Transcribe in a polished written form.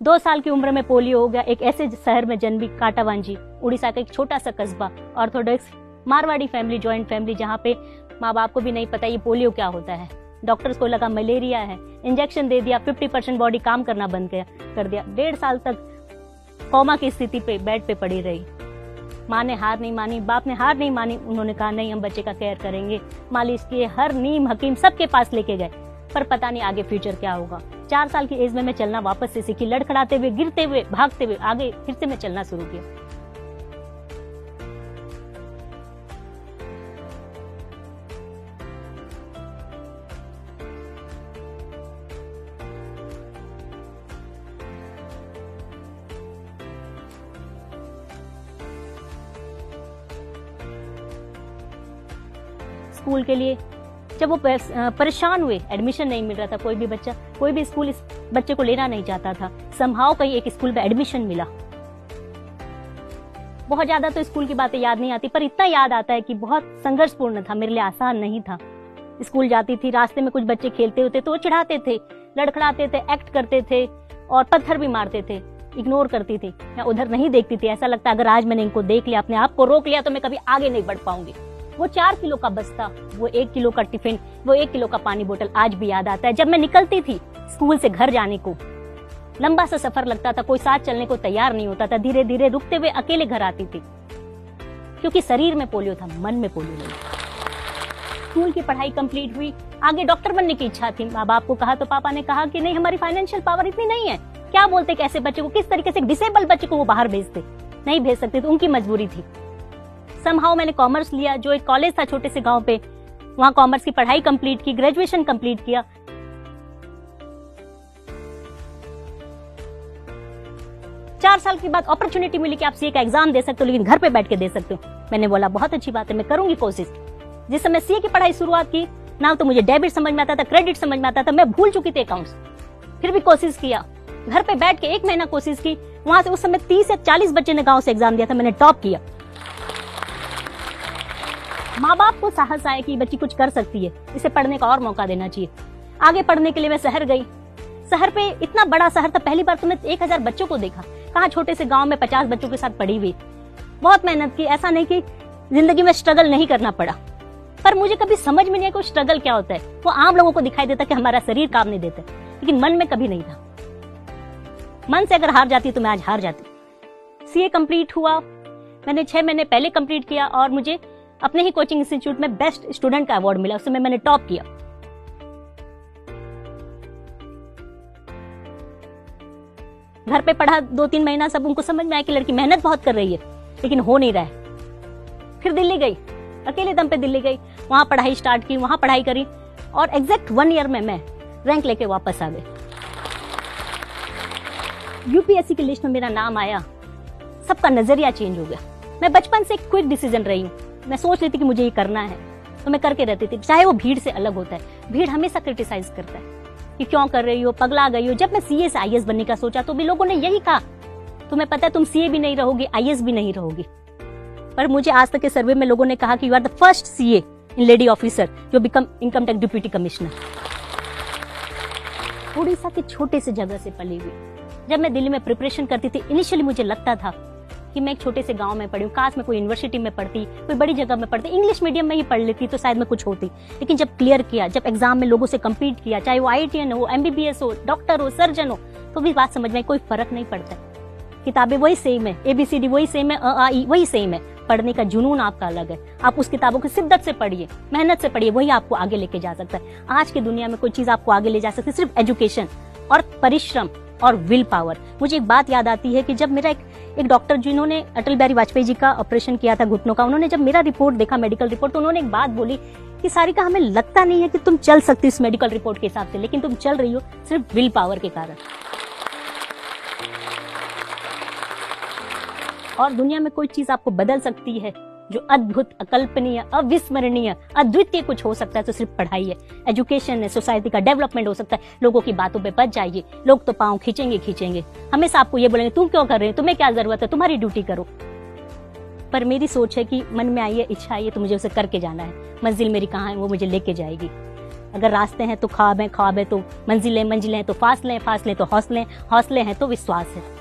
2 साल की उम्र में पोलियो हो गया। एक ऐसे शहर में जन्मी, काटावांजी, उड़ीसा का एक छोटा सा कस्बा, Orthodox Marwari family, joint family, जहाँ पे माँ बाप को भी नहीं पता ये पोलियो क्या होता है। डॉक्टर्स को लगा मलेरिया है, इंजेक्शन दे दिया, 50% बॉडी काम करना बंद कर दिया। 1.5 साल तक कोमा की स्थिति पे बेड पे पड़ी रही। माँ ने हार नहीं मानी, बाप ने हार नहीं मानी। उन्होंने कहा नहीं, हम बच्चे का केयर करेंगे, मालिश किए, हर नीम हकीम सबके पास लेके गए, पर पता नहीं आगे फ्यूचर क्या होगा। 4 साल की एज में मैं चलना वापस से सीखी, लड़खड़ाते हुए, गिरते हुए, भागते हुए आगे फिर से मैं चलना शुरू किया। स्कूल के लिए जब वो परेशान हुए, एडमिशन नहीं मिल रहा था, कोई भी स्कूल इस बच्चे को लेना नहीं चाहता था। समहाउ कहीं एक स्कूल में एडमिशन मिला। बहुत ज्यादा तो स्कूल की बातें याद नहीं आती, पर इतना याद आता है कि बहुत संघर्षपूर्ण था, मेरे लिए आसान नहीं था। स्कूल जाती थी, रास्ते में कुछ बच्चे खेलते होते तो वो चिढ़ाते थे, लड़खड़ाते थे, एक्ट करते थे और पत्थर भी मारते थे। इग्नोर करती थी, मैं उधर नहीं देखती थी। ऐसा लगता अगर आज मैंने इनको देख लिया, अपने आप को रोक लिया, तो मैं कभी आगे नहीं बढ़ पाऊंगी। वो 4 किलो का बस्ता, वो 1 किलो का टिफिन, वो 1 किलो का पानी बोतल आज भी याद आता है। जब मैं निकलती थी स्कूल से घर जाने को, लंबा सा सफर लगता था, कोई साथ चलने को तैयार नहीं होता था, धीरे धीरे रुकते हुए अकेले घर आती थी, क्योंकि शरीर में पोलियो था, मन में पोलियो नहीं। स्कूल की पढ़ाई कंप्लीट हुई, आगे डॉक्टर बनने की इच्छा थी। माँ बाप को कहा तो पापा ने कहा कि नहीं, हमारी फाइनेंशियल पावर इतनी नहीं है। क्या बोलते कैसे बच्चे को, किस तरीके से डिसेबल बच्चे को वो बाहर भेजते, नहीं भेज सकते, तो उनकी मजबूरी थी। समहाउ मैंने कॉमर्स लिया, जो एक कॉलेज था छोटे से गांव पे, वहां कॉमर्स की पढ़ाई कंप्लीट की, ग्रेजुएशन कंप्लीट किया। चार साल के बाद अपॉर्चुनिटी मिली कि आप सीए का एग्जाम दे सकते हो, लेकिन घर पे बैठ के दे सकते हो। मैंने बोला बहुत अच्छी बात है, मैं करूंगी कोशिश। जिस समय सीए की पढ़ाई शुरुआत की ना, तो मुझे डेबिट समझ में आता था, क्रेडिट समझ में आता था, मैं भूल चुकी थी अकाउंट्स। फिर भी कोशिश किया, घर पे बैठ के 1 महीना कोशिश की। वहां से उस समय 30 या 40 बच्चे ने गांव से एग्जाम दिया था, मैंने टॉप किया। माँ बाप को साहस आया कि बच्ची कुछ कर सकती है, इसे पढ़ने का और मौका देना चाहिए। आगे पढ़ने के लिए मैं शहर गई। शहर पे इतना बड़ा शहर था, पहली बार तो मैं 1000 बच्चों को देखा। कहाँ छोटे से गांव में 50 बच्चों के साथ पढ़ी हुई। बहुत मेहनत की, ऐसा नहीं कि जिंदगी में स्ट्रगल नहीं करना पड़ा, पर मुझे कभी समझ में नहीं आया कि स्ट्रगल क्या होता है। वो आम लोगों को दिखाई देता कि हमारा शरीर काम नहीं देता, लेकिन मन में कभी नहीं था। मन से अगर हार जाती तो मैं आज हार जाती। सीए कंप्लीट हुआ, मैंने 6 महीने पहले कंप्लीट किया और मुझे अपने ही कोचिंग इंस्टीट्यूट में बेस्ट स्टूडेंट का अवार्ड मिला। उस समय मैंने टॉप किया। घर पे पढ़ा 2-3 महीना, सब उनको समझ में आया कि लड़की मेहनत बहुत कर रही है, लेकिन हो नहीं रहा है। फिर दिल्ली गई, अकेले दम पे दिल्ली गई, वहां पढ़ाई स्टार्ट की, वहां पढ़ाई करी और एग्जैक्ट 1 ईयर में मैं रैंक लेके वापस आ गई। यूपीएससी की लिस्ट में मेरा नाम आया, सबका नजरिया चेंज हो गया। मैं बचपन से एक क्विक डिसीजन रही हूँ, मैं सोच लेती कि मुझे ये करना है तो मैं करके रहती थी, चाहे वो भीड़ से अलग होता है। भीड़ हमेशा क्रिटिसाइज करता है कि क्यों कर रही हो, पगला गई हो। जब मैं सीए से आईएएस बनने का सोचा तो भी लोगों ने यही कहा, तुम्हें पता है तुम सीए भी नहीं रहोगी, आईएएस भी नहीं रहोगी। पर मुझे आज तक के सर्वे में लोगों ने कहा कि you are the first CA in lady officer जो become income tax deputy commissioner. Orissa के छोटे से जगह से पली हुई। जब मैं दिल्ली में प्रिपरेशन करती थी, इनिशियली मुझे लगता था कि मैं एक छोटे से गांव में पढ़ी हूँ, काश मैं कोई यूनिवर्सिटी में पढ़ती, कोई बड़ी जगह में पढ़ती, इंग्लिश मीडियम में ही पढ़ लेती तो शायद मैं कुछ होती। लेकिन जब क्लियर किया, जब एग्जाम में लोगों से कम्पीट किया, चाहे वो आईआईटीएन हो, एमबीबीएस हो, डॉक्टर हो, सर्जन हो, तो भी बात समझ में कोई फर्क नहीं पड़ता। किताबें वही सेम है, एबीसीडी वही सेम है, अ आ ई वही सेम है। पढ़ने का जुनून आपका अलग है। आप उस किताबों की शिद्दत से पढ़िए, मेहनत से पढ़िए, वही आपको आगे लेके जा सकता है। आज की दुनिया में कोई चीज आपको आगे ले जा सकती है सिर्फ एजुकेशन और परिश्रम और विल पावर। मुझे एक बात याद आती है कि जब मेरा एक डॉक्टर जिन्होंने अटल बिहारी वाजपेयी जी का ऑपरेशन किया था घुटनों का, उन्होंने जब मेरा रिपोर्ट देखा, मेडिकल रिपोर्ट, तो उन्होंने एक बात बोली कि सारिका, हमें लगता नहीं है कि तुम चल सकती इस मेडिकल रिपोर्ट के हिसाब से, लेकिन तुम चल रही हो सिर्फ विल पावर के कारण। और दुनिया में कोई चीज आपको बदल सकती है जो अद्भुत, अकल्पनीय, अविस्मरणीय, अद्वितीय कुछ हो सकता है तो सिर्फ पढ़ाई है, एजुकेशन है। सोसाइटी का डेवलपमेंट हो सकता है। लोगों की बातों पे बच जाइए, लोग तो पांव खींचेंगे। हमेशा आपको ये बोलेंगे तुम क्यों कर रहे हो, तुम्हें क्या जरूरत है, तुम्हारी ड्यूटी करो। पर मेरी सोच है कि मन में आई है, इच्छा आई है, तो मुझे उसे करके जाना है। मंजिल मेरी कहाँ है, वो मुझे लेके जाएगी। अगर रास्ते हैं तो ख्वाब है, ख्वाब है तो मंजिलें, मंजिलें हैं तो फासले हैं, फासले तो हौसले, हौसले हैं तो विश्वास है।